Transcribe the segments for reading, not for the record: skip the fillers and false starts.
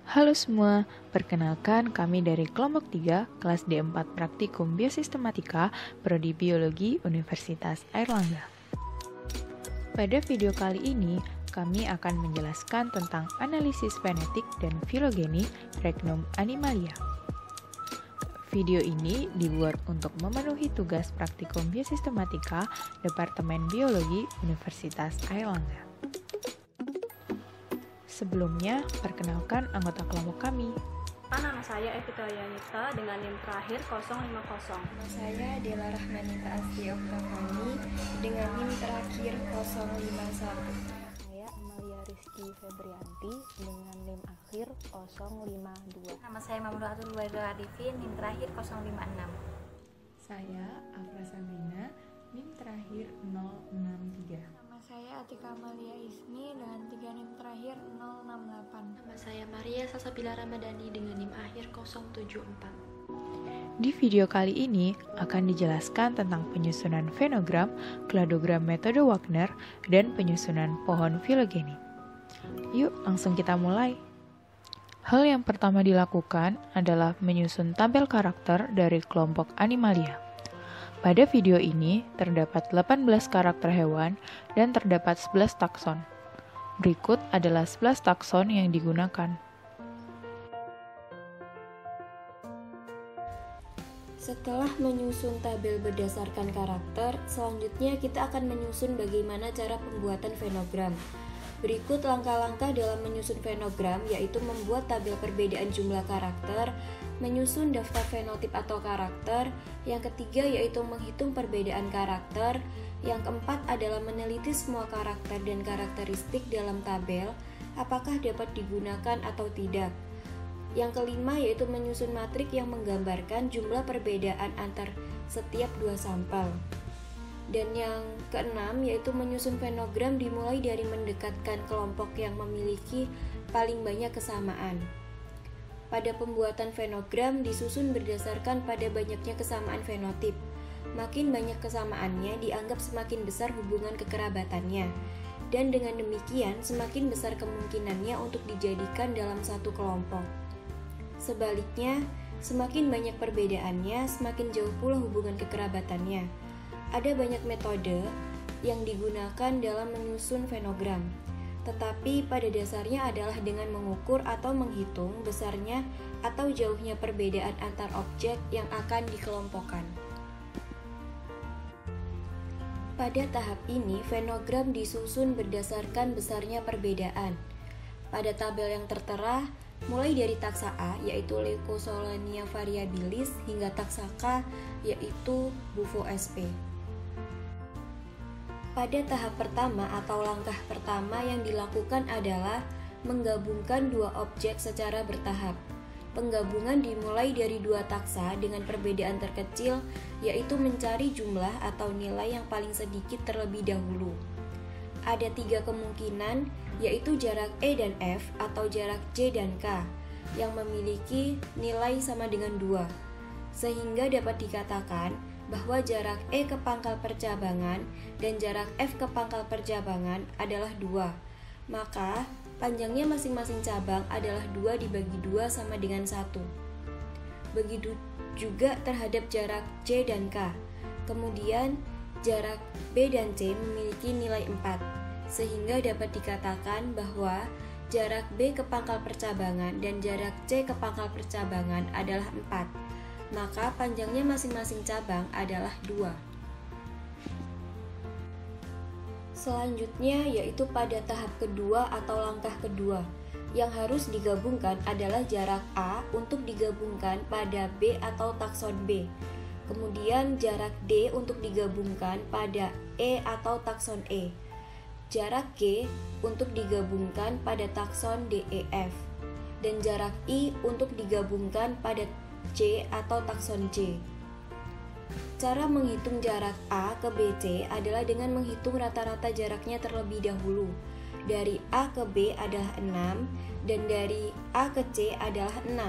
Halo semua, perkenalkan kami dari kelompok 3, kelas D4 Praktikum Biosistematika, Prodi Biologi Universitas Airlangga. Pada video kali ini, kami akan menjelaskan tentang analisis fenetik dan filogeni Regnum animalia. Video ini dibuat untuk memenuhi tugas Praktikum Biosistematika Departemen Biologi Universitas Airlangga. Sebelumnya, perkenalkan anggota kelompok kami. Nama saya Evita Yanita dengan NIM terakhir 050. Nama saya Dela Rahmanita Asri Oktavani dengan NIM terakhir 051. Saya Amalia Rizky Febrianti dengan NIM akhir 052. Nama saya Mamudu Atul Waidul Arifin, NIM terakhir 056. Saya Afra Sabrina, NIM terakhir 063. Nama saya Atika Amalia Ismi dengan 3 NIM terakhir 068. Nama saya Maria Salsabila Ramadhani dengan NIM akhir 074. Di video kali ini akan dijelaskan tentang penyusunan fenogram, kladogram metode Wagner, dan penyusunan pohon filogeni. Yuk, langsung kita mulai. Hal yang pertama dilakukan adalah menyusun tabel karakter dari kelompok animalia. Pada video ini, terdapat 18 karakter hewan dan terdapat 11 takson. Berikut adalah 11 takson yang digunakan. Setelah menyusun tabel berdasarkan karakter, selanjutnya kita akan menyusun bagaimana cara pembuatan fenogram. Berikut langkah-langkah dalam menyusun fenogram, yaitu membuat tabel perbedaan jumlah karakter, menyusun daftar fenotip atau karakter, yang ketiga yaitu menghitung perbedaan karakter, yang keempat adalah meneliti semua karakter dan karakteristik dalam tabel, apakah dapat digunakan atau tidak. Yang kelima yaitu menyusun matrik yang menggambarkan jumlah perbedaan antar setiap dua sampel. Dan yang keenam yaitu menyusun fenogram dimulai dari mendekatkan kelompok yang memiliki paling banyak kesamaan. Pada pembuatan fenogram disusun berdasarkan pada banyaknya kesamaan fenotip. Makin banyak kesamaannya dianggap semakin besar hubungan kekerabatannya. Dan dengan demikian semakin besar kemungkinannya untuk dijadikan dalam satu kelompok. Sebaliknya, semakin banyak perbedaannya, semakin jauh pula hubungan kekerabatannya. Ada banyak metode yang digunakan dalam menyusun fenogram, tetapi pada dasarnya adalah dengan mengukur atau menghitung besarnya atau jauhnya perbedaan antar objek yang akan dikelompokkan. Pada tahap ini, fenogram disusun berdasarkan besarnya perbedaan. Pada tabel yang tertera, mulai dari taksa A yaitu Leucosolania variabilis hingga taksa K yaitu Bufo sp. Pada tahap pertama atau langkah pertama yang dilakukan adalah menggabungkan dua objek secara bertahap. Penggabungan dimulai dari dua taksa dengan perbedaan terkecil yaitu mencari jumlah atau nilai yang paling sedikit terlebih dahulu. Ada tiga kemungkinan yaitu jarak E dan F atau jarak J dan K yang memiliki nilai sama dengan 2, sehingga dapat dikatakan bahwa jarak E ke pangkal percabangan dan jarak F ke pangkal percabangan adalah 2. Maka panjangnya masing-masing cabang adalah 2 dibagi 2 sama dengan 1. Begitu juga terhadap jarak J dan K. Kemudian jarak B dan C memiliki nilai 4, sehingga dapat dikatakan bahwa jarak B ke pangkal percabangan dan jarak C ke pangkal percabangan adalah 4. Maka panjangnya masing-masing cabang adalah 2. Selanjutnya yaitu pada tahap kedua atau langkah kedua. Yang harus digabungkan adalah jarak A untuk digabungkan pada B atau takson B. Kemudian jarak D untuk digabungkan pada E atau takson E. Jarak G untuk digabungkan pada takson DEF. Dan jarak I untuk digabungkan pada C atau takson C. Cara menghitung jarak A ke BC adalah dengan menghitung rata-rata jaraknya terlebih dahulu. Dari A ke B adalah 6 dan dari A ke C adalah 6.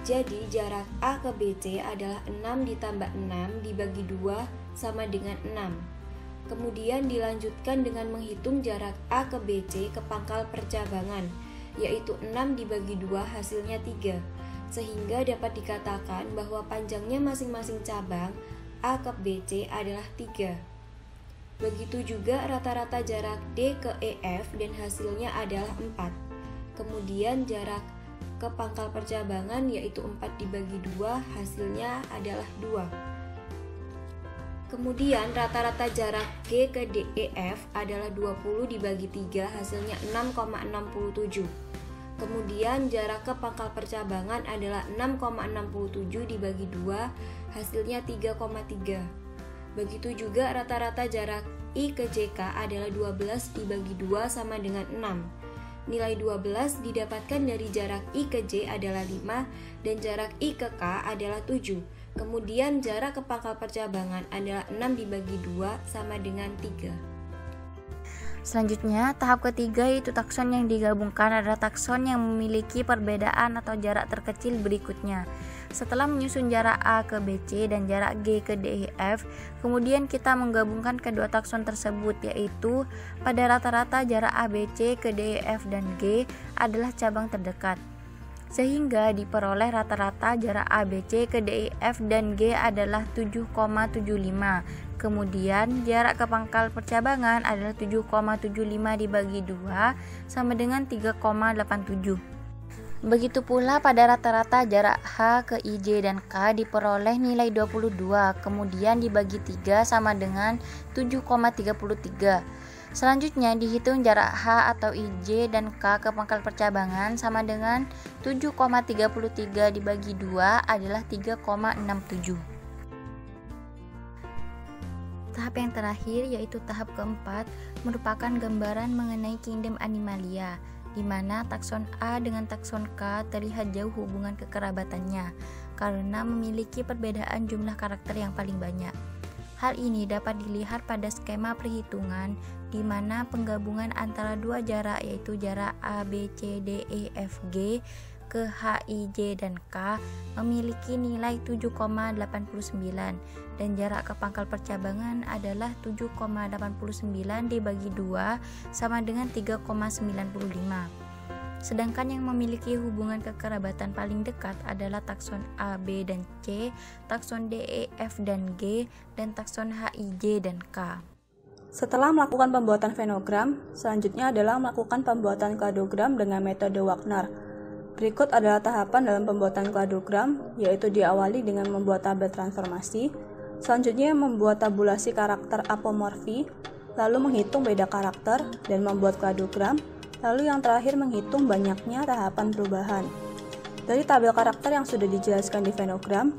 Jadi jarak A ke BC adalah 6 ditambah 6 dibagi 2 sama dengan 6. Kemudian dilanjutkan dengan menghitung jarak A ke BC ke pangkal percabangan, yaitu 6 dibagi 2 hasilnya 3. Sehingga dapat dikatakan bahwa panjangnya masing-masing cabang A ke BC adalah 3. Begitu juga rata-rata jarak D ke EF dan hasilnya adalah 4. Kemudian jarak ke pangkal percabangan yaitu 4 dibagi 2 hasilnya adalah 2. Kemudian rata-rata jarak G ke DEF adalah 20 dibagi 3 hasilnya 6,67. Kemudian jarak ke pangkal percabangan adalah 6,67 dibagi 2 hasilnya 3,3. Begitu juga rata-rata jarak I ke JK adalah 12 dibagi 2 sama dengan 6. Nilai 12 didapatkan dari jarak I ke J adalah 5 dan jarak I ke K adalah 7. Kemudian jarak ke pangkal percabangan adalah 6 dibagi 2 sama dengan 3. Selanjutnya, tahap ketiga yaitu takson yang digabungkan adalah takson yang memiliki perbedaan atau jarak terkecil berikutnya. Setelah menyusun jarak A ke BC dan jarak G ke DEF, kemudian kita menggabungkan kedua takson tersebut, yaitu pada rata-rata jarak ABC ke DEF dan G adalah cabang terdekat. Sehingga diperoleh rata-rata jarak ABC ke DEF dan G adalah 7,75. Kemudian jarak ke pangkal percabangan adalah 7,75 dibagi 2 sama dengan 3,87. Begitu pula pada rata-rata jarak H ke IJ dan K diperoleh nilai 22, kemudian dibagi 3 sama dengan 7,33. Selanjutnya dihitung jarak H atau IJ dan K ke pangkal percabangan sama dengan 7,33 dibagi 2 adalah 3,67. Tahap yang terakhir yaitu tahap keempat merupakan gambaran mengenai kingdom Animalia, di mana takson A dengan takson K terlihat jauh hubungan kekerabatannya karena memiliki perbedaan jumlah karakter yang paling banyak. Hal ini dapat dilihat pada skema perhitungan di mana penggabungan antara dua jarak yaitu jarak A, B, C, D, E, F, G ke H, I, J, dan K memiliki nilai 7,89 dan jarak ke pangkal percabangan adalah 7,89 dibagi 2 sama dengan 3,95. Sedangkan yang memiliki hubungan kekerabatan paling dekat adalah takson A, B, dan C, takson D, E, F, dan G, dan takson H, I, J, dan K. Setelah melakukan pembuatan fenogram, selanjutnya adalah melakukan pembuatan kladogram dengan metode Wagner. Berikut adalah tahapan dalam pembuatan kladogram, yaitu diawali dengan membuat tabel transformasi, selanjutnya membuat tabulasi karakter apomorfi, lalu menghitung beda karakter dan membuat kladogram, lalu yang terakhir menghitung banyaknya tahapan perubahan. Dari tabel karakter yang sudah dijelaskan di fenogram,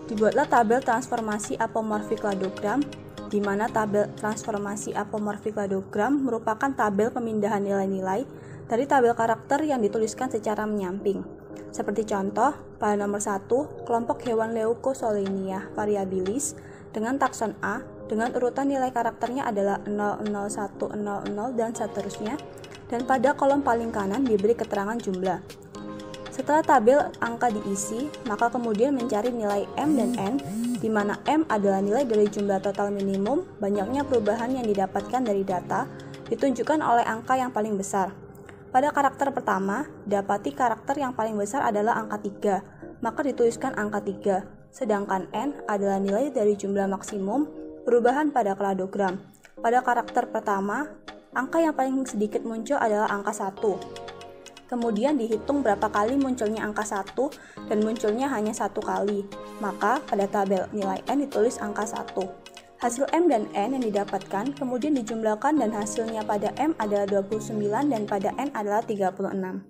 dibuatlah tabel transformasi apomorfi kladogram, di mana tabel transformasi apomorfi kladogram merupakan tabel pemindahan nilai-nilai dari tabel karakter yang dituliskan secara menyamping. Seperti contoh, pada nomor 1, kelompok hewan Leucosolenia variabilis dengan takson A dengan urutan nilai karakternya adalah 0, 0, 1, 0, 0, dan seterusnya, dan pada kolom paling kanan diberi keterangan jumlah. Setelah tabel angka diisi, maka kemudian mencari nilai M dan N, di mana M adalah nilai dari jumlah total minimum, banyaknya perubahan yang didapatkan dari data, ditunjukkan oleh angka yang paling besar. Pada karakter pertama, dapati karakter yang paling besar adalah angka 3, maka dituliskan angka 3, sedangkan N adalah nilai dari jumlah maksimum perubahan pada kladogram. Pada karakter pertama, angka yang paling sedikit muncul adalah angka 1. Kemudian dihitung berapa kali munculnya angka 1 dan munculnya hanya 1 kali. Maka pada tabel nilai N ditulis angka 1. Hasil M dan N yang didapatkan kemudian dijumlahkan dan hasilnya pada M adalah 29 dan pada N adalah 36.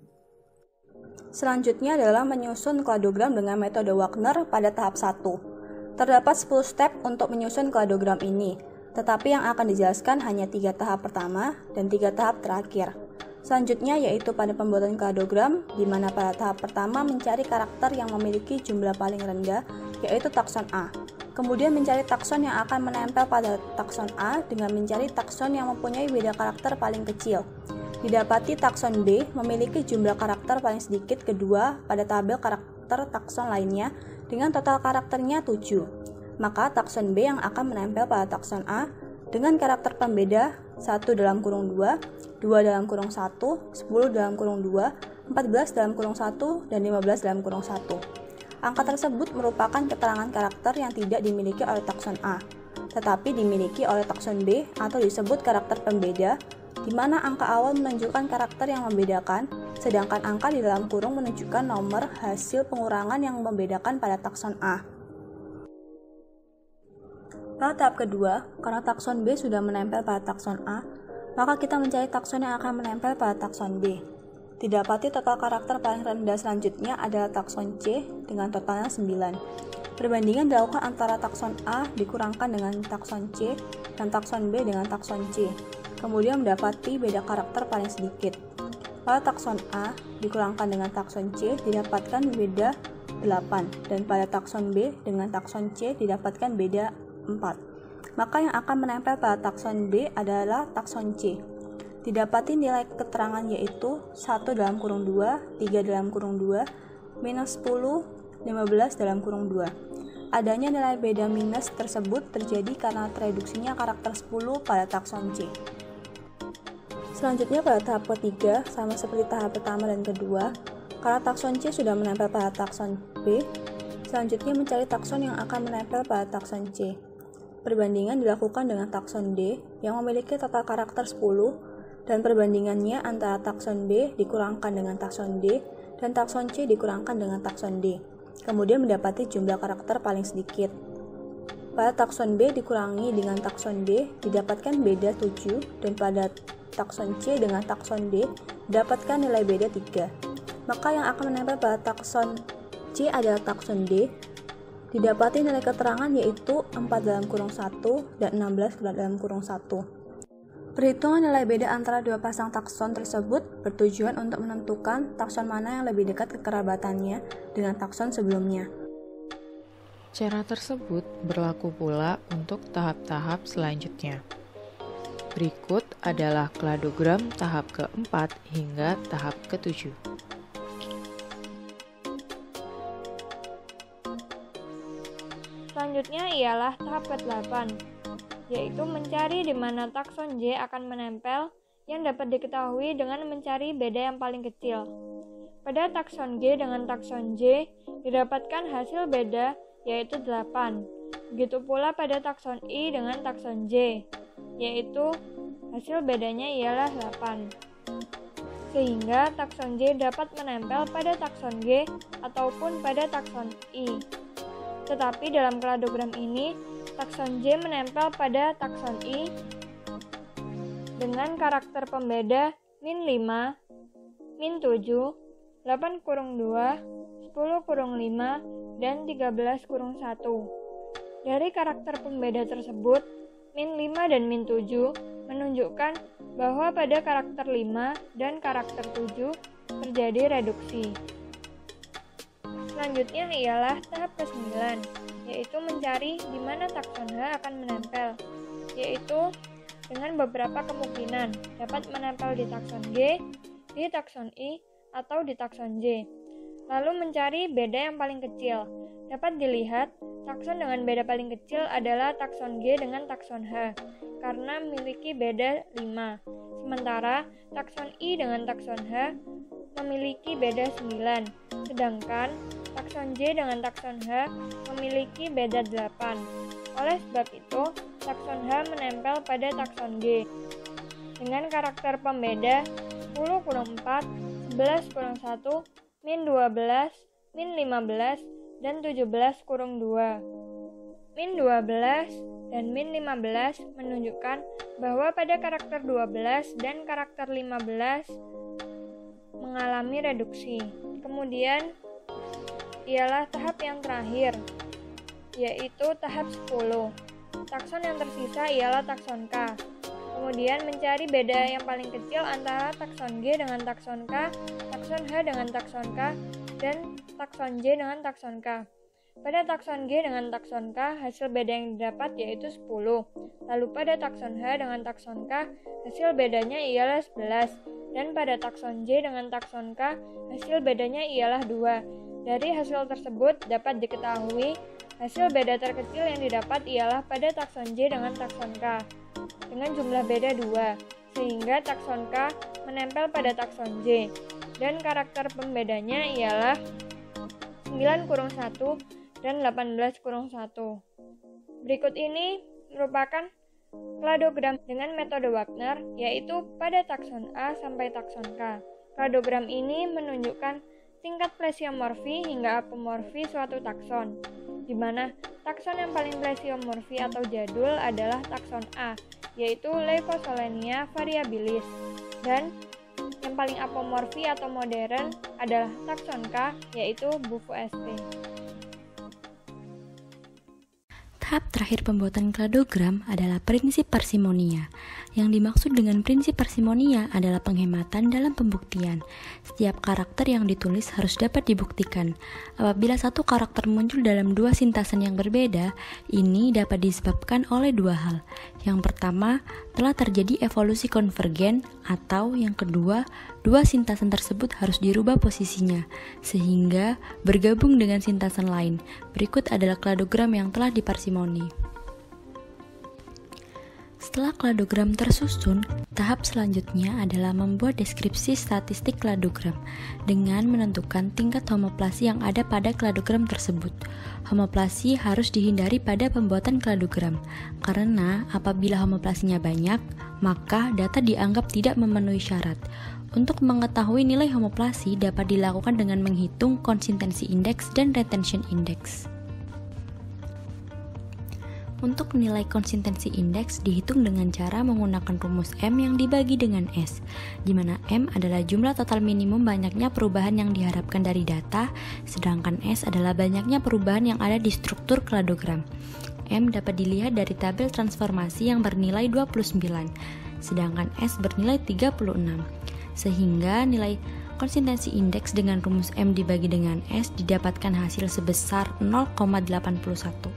Selanjutnya adalah menyusun kladogram dengan metode Wagner pada tahap 1. Terdapat 10 step untuk menyusun kladogram ini, tetapi yang akan dijelaskan hanya 3 tahap pertama dan 3 tahap terakhir. Selanjutnya yaitu pada pembuatan kladogram, di mana pada tahap pertama mencari karakter yang memiliki jumlah paling rendah, yaitu takson A. Kemudian mencari takson yang akan menempel pada takson A dengan mencari takson yang mempunyai beda karakter paling kecil. Didapati takson B memiliki jumlah karakter paling sedikit kedua pada tabel karakter takson lainnya dengan total karakternya 7. Maka takson B yang akan menempel pada takson A dengan karakter pembeda 1 dalam kurung 2, 2 dalam kurung 1, 10 dalam kurung 2, 14 dalam kurung 1, dan 15 dalam kurung 1. Angka tersebut merupakan keterangan karakter yang tidak dimiliki oleh takson A, tetapi dimiliki oleh takson B atau disebut karakter pembeda, di mana angka awal menunjukkan karakter yang membedakan, sedangkan angka di dalam kurung menunjukkan nomor hasil pengurangan yang membedakan pada takson A. Pada tahap kedua, karena takson B sudah menempel pada takson A, maka kita mencari takson yang akan menempel pada takson B. Didapati total karakter paling rendah selanjutnya adalah takson C dengan totalnya 9. Perbandingan dilakukan antara takson A dikurangkan dengan takson C dan takson B dengan takson C. Kemudian mendapati beda karakter paling sedikit. Pada takson A dikurangkan dengan takson C didapatkan beda 8, dan pada takson B dengan takson C didapatkan beda 4. Maka yang akan menempel pada takson B adalah takson C. Didapati nilai keterangan yaitu 1 dalam kurung 2, 3 dalam kurung 2, minus 10, 15 dalam kurung 2. Adanya nilai beda minus tersebut terjadi karena tereduksinya karakter 10 pada takson C. Selanjutnya pada tahap ketiga, sama seperti tahap pertama dan kedua, karena takson C sudah menempel pada takson B, selanjutnya mencari takson yang akan menempel pada takson C. Perbandingan dilakukan dengan takson D yang memiliki total karakter 10, dan perbandingannya antara takson B dikurangkan dengan takson D dan takson C dikurangkan dengan takson D. Kemudian mendapati jumlah karakter paling sedikit. Pada takson B dikurangi dengan takson D didapatkan beda 7, dan pada takson C dengan takson D didapatkan nilai beda 3. Maka yang akan menempel pada takson C adalah takson D. Didapati nilai keterangan yaitu 4 dalam kurung 1 dan 16 dalam kurung 1. Perhitungan nilai beda antara dua pasang takson tersebut bertujuan untuk menentukan takson mana yang lebih dekat kekerabatannya dengan takson sebelumnya. Cara tersebut berlaku pula untuk tahap-tahap selanjutnya. Berikut adalah kladogram tahap keempat hingga tahap ketujuh. Selanjutnya ialah tahap ke-8, yaitu mencari di mana takson J akan menempel yang dapat diketahui dengan mencari beda yang paling kecil. Pada takson G dengan takson J didapatkan hasil beda yaitu 8. Begitu pula pada takson I dengan takson J, yaitu hasil bedanya ialah 8. Sehingga takson J dapat menempel pada takson G ataupun pada takson I. Tetapi dalam kladogram ini, takson J menempel pada takson I dengan karakter pembeda min 5, min 7, 8 kurung 2, 10 kurung 5, dan 13 kurung 1. Dari karakter pembeda tersebut, min 5 dan min 7 menunjukkan bahwa pada karakter 5 dan karakter 7 terjadi reduksi. Selanjutnya ialah tahap ke-9, yaitu mencari di mana takson H akan menempel, yaitu dengan beberapa kemungkinan dapat menempel di takson G, di takson I, atau di takson J. Lalu mencari beda yang paling kecil. Dapat dilihat, takson dengan beda paling kecil adalah takson G dengan takson H, karena memiliki beda 5. Sementara takson I dengan takson H memiliki beda 9, sedangkan takson J dengan takson H memiliki beda 8. Oleh sebab itu, takson H menempel pada takson G dengan karakter pembeda 10 kurung 4, 11 kurung 1, min 12, min 15, dan 17 kurung 2. Min 12 dan min 15 menunjukkan bahwa pada karakter 12 dan karakter 15 mengalami reduksi. Kemudian ialah tahap yang terakhir, yaitu tahap 10. Takson yang tersisa ialah takson K. Kemudian mencari beda yang paling kecil antara takson G dengan takson K, takson H dengan takson K, dan takson J dengan takson K. Pada takson G dengan takson K, hasil beda yang didapat yaitu 10. Lalu pada takson H dengan takson K, hasil bedanya ialah 11. Dan pada takson J dengan takson K, hasil bedanya ialah 2. Dari hasil tersebut dapat diketahui Hasil beda terkecil yang didapat ialah pada takson J dengan takson K dengan jumlah beda 2, sehingga takson K menempel pada takson J, dan karakter pembedanya ialah 9-1 dan 18-1. Berikut ini merupakan kladogram dengan metode Wagner, yaitu pada takson A sampai takson K. Kladogram ini menunjukkan tingkat plesiomorfi hingga apomorfi suatu takson, di mana takson yang paling plesiomorfi atau jadul adalah takson A, yaitu Leucosolenia variabilis, dan yang paling apomorfi atau modern adalah takson K, yaitu Bufo sp. Tahap terakhir pembuatan kladogram adalah prinsip parsimonia. Yang dimaksud dengan prinsip parsimonia adalah penghematan dalam pembuktian. Setiap karakter yang ditulis harus dapat dibuktikan. Apabila satu karakter muncul dalam dua sintasen yang berbeda, ini dapat disebabkan oleh dua hal. Yang pertama, telah terjadi evolusi konvergen, atau yang kedua, dua sintasen tersebut harus dirubah posisinya, sehingga bergabung dengan sintasen lain. Berikut adalah kladogram yang telah diparsimoni. Setelah kladogram tersusun, tahap selanjutnya adalah membuat deskripsi statistik kladogram dengan menentukan tingkat homoplasi yang ada pada kladogram tersebut. Homoplasi harus dihindari pada pembuatan kladogram, karena apabila homoplasinya banyak, maka data dianggap tidak memenuhi syarat. Untuk mengetahui nilai homoplasi dapat dilakukan dengan menghitung konsistensi indeks dan retention index. Untuk nilai konsistensi indeks dihitung dengan cara menggunakan rumus M yang dibagi dengan S, di mana M adalah jumlah total minimum banyaknya perubahan yang diharapkan dari data, sedangkan S adalah banyaknya perubahan yang ada di struktur kladogram. M dapat dilihat dari tabel transformasi yang bernilai 29, sedangkan S bernilai 36, sehingga nilai konsistensi indeks dengan rumus M dibagi dengan S didapatkan hasil sebesar 0,81.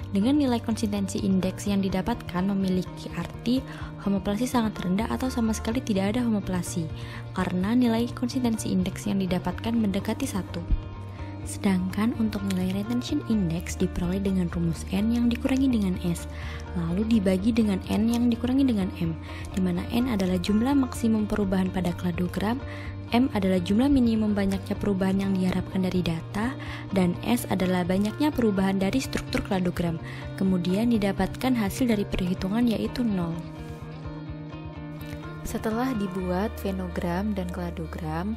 Dengan nilai konsistensi indeks yang didapatkan memiliki arti homoplasi sangat rendah atau sama sekali tidak ada homoplasi, karena nilai konsistensi indeks yang didapatkan mendekati 1. Sedangkan untuk nilai retention index diperoleh dengan rumus N yang dikurangi dengan S, lalu dibagi dengan N yang dikurangi dengan M, di mana N adalah jumlah maksimum perubahan pada kladogram, M adalah jumlah minimum banyaknya perubahan yang diharapkan dari data, dan S adalah banyaknya perubahan dari struktur kladogram. Kemudian didapatkan hasil dari perhitungan yaitu 0. Setelah dibuat fenogram dan kladogram,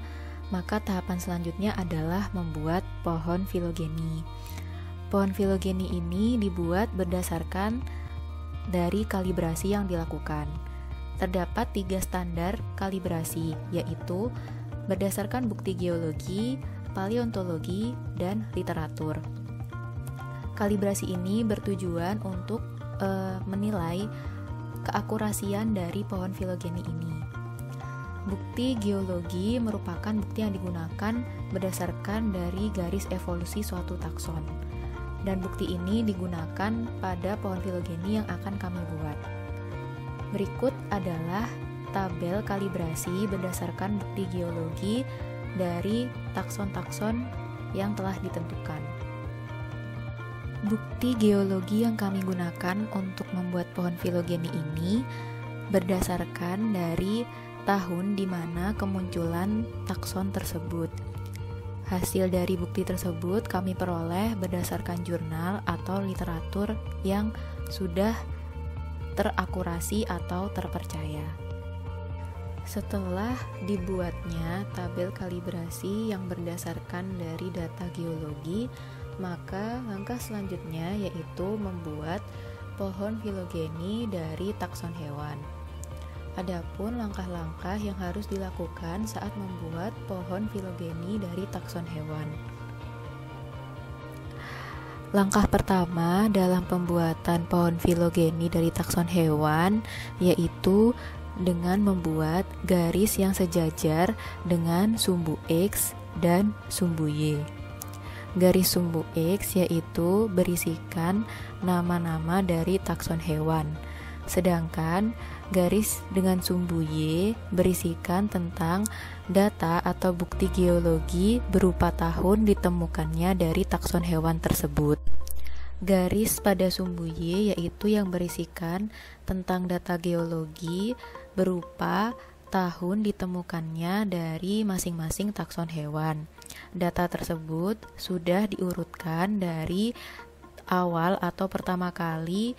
maka tahapan selanjutnya adalah membuat pohon filogeni. Pohon filogeni ini dibuat berdasarkan dari kalibrasi yang dilakukan. Terdapat 3 standar kalibrasi, yaitu berdasarkan bukti geologi, paleontologi, dan literatur. Kalibrasi ini bertujuan untuk menilai keakurasian dari pohon filogeni ini. Bukti geologi merupakan bukti yang digunakan berdasarkan dari garis evolusi suatu takson, dan bukti ini digunakan pada pohon filogeni yang akan kami buat. Berikut adalah tabel kalibrasi berdasarkan bukti geologi dari takson-takson yang telah ditentukan. Bukti geologi yang kami gunakan untuk membuat pohon filogeni ini berdasarkan dari tahun di mana kemunculan takson tersebut. Hasil dari bukti tersebut kami peroleh berdasarkan jurnal atau literatur yang sudah terakurasi atau terpercaya. Setelah dibuatnya tabel kalibrasi yang berdasarkan dari data geologi, maka langkah selanjutnya yaitu membuat pohon filogeni dari takson hewan. Adapun langkah-langkah yang harus dilakukan saat membuat pohon filogeni dari takson hewan. Langkah pertama dalam pembuatan pohon filogeni dari takson hewan yaitu dengan membuat garis yang sejajar dengan sumbu X dan sumbu Y. Garis sumbu X yaitu berisikan nama-nama dari takson hewan, sedangkan garis dengan sumbu Y berisikan tentang data atau bukti geologi berupa tahun ditemukannya dari takson hewan tersebut. garis pada sumbu Y, yaitu yang berisikan tentang data geologi berupa tahun ditemukannya dari masing-masing takson hewan. Data tersebut sudah diurutkan dari awal atau pertama kali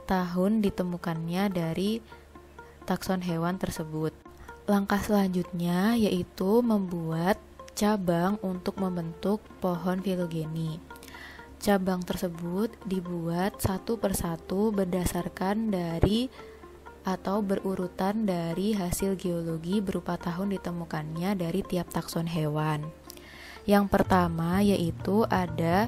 tahun ditemukannya dari takson hewan tersebut. Langkah selanjutnya yaitu membuat cabang untuk membentuk pohon filogeni. Cabang tersebut dibuat satu persatu berdasarkan dari atau berurutan dari hasil geologi berupa tahun ditemukannya dari tiap takson hewan. Yang pertama yaitu ada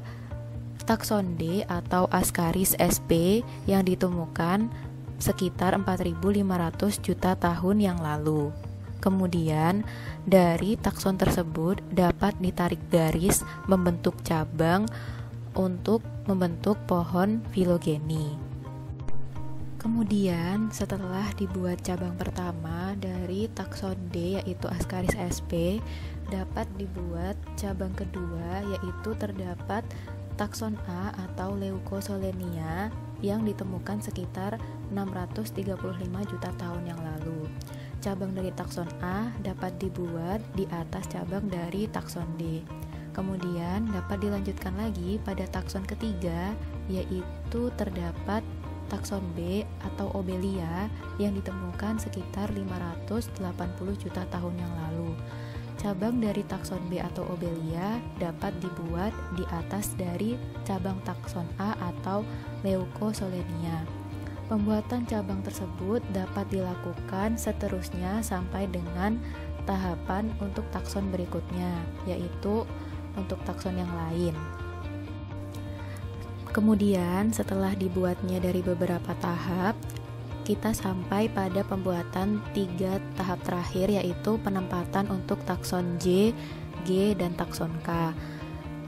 takson D atau Ascaris sp yang ditemukan sekitar 4.500 juta tahun yang lalu. Kemudian dari takson tersebut dapat ditarik garis membentuk cabang untuk membentuk pohon filogeni. Kemudian setelah dibuat cabang pertama dari takson D yaitu Ascaris sp, dapat dibuat cabang kedua yaitu terdapat takson A atau Leucosolenia yang ditemukan sekitar 635 juta tahun yang lalu. Cabang dari takson A dapat dibuat di atas cabang dari takson D. Kemudian dapat dilanjutkan lagi pada takson ketiga yaitu terdapat takson B atau Obelia yang ditemukan sekitar 580 juta tahun yang lalu. Cabang dari takson B atau Obelia dapat dibuat di atas dari cabang takson A atau Leucosolenia. Pembuatan cabang tersebut dapat dilakukan seterusnya sampai dengan tahapan untuk takson berikutnya, yaitu untuk takson yang lain. Kemudian setelah dibuatnya dari beberapa tahap, kita sampai pada pembuatan 3 tahap terakhir yaitu penempatan untuk takson J, G, dan takson K.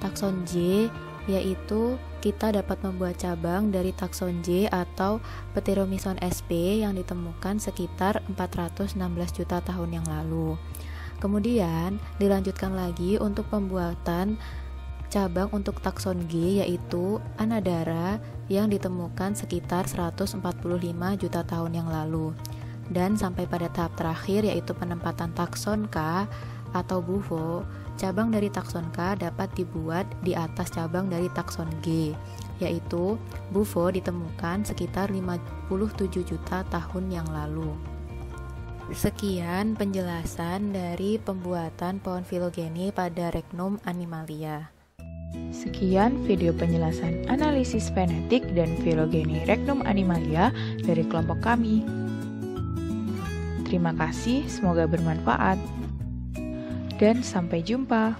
Takson J yaitu kita dapat membuat cabang dari takson J atau Pteromyzon sp yang ditemukan sekitar 416 juta tahun yang lalu. Kemudian dilanjutkan lagi untuk pembuatan cabang untuk takson G yaitu Anadara yang ditemukan sekitar 145 juta tahun yang lalu. Dan sampai pada tahap terakhir yaitu penempatan takson K atau Bufo. Cabang dari takson K dapat dibuat di atas cabang dari takson G, yaitu Bufo ditemukan sekitar 57 juta tahun yang lalu. Sekian penjelasan dari pembuatan pohon filogeni pada Regnum Animalia. Sekian video penjelasan analisis fenetik dan filogeni Regnum Animalia dari kelompok kami. Terima kasih, semoga bermanfaat. Dan sampai jumpa.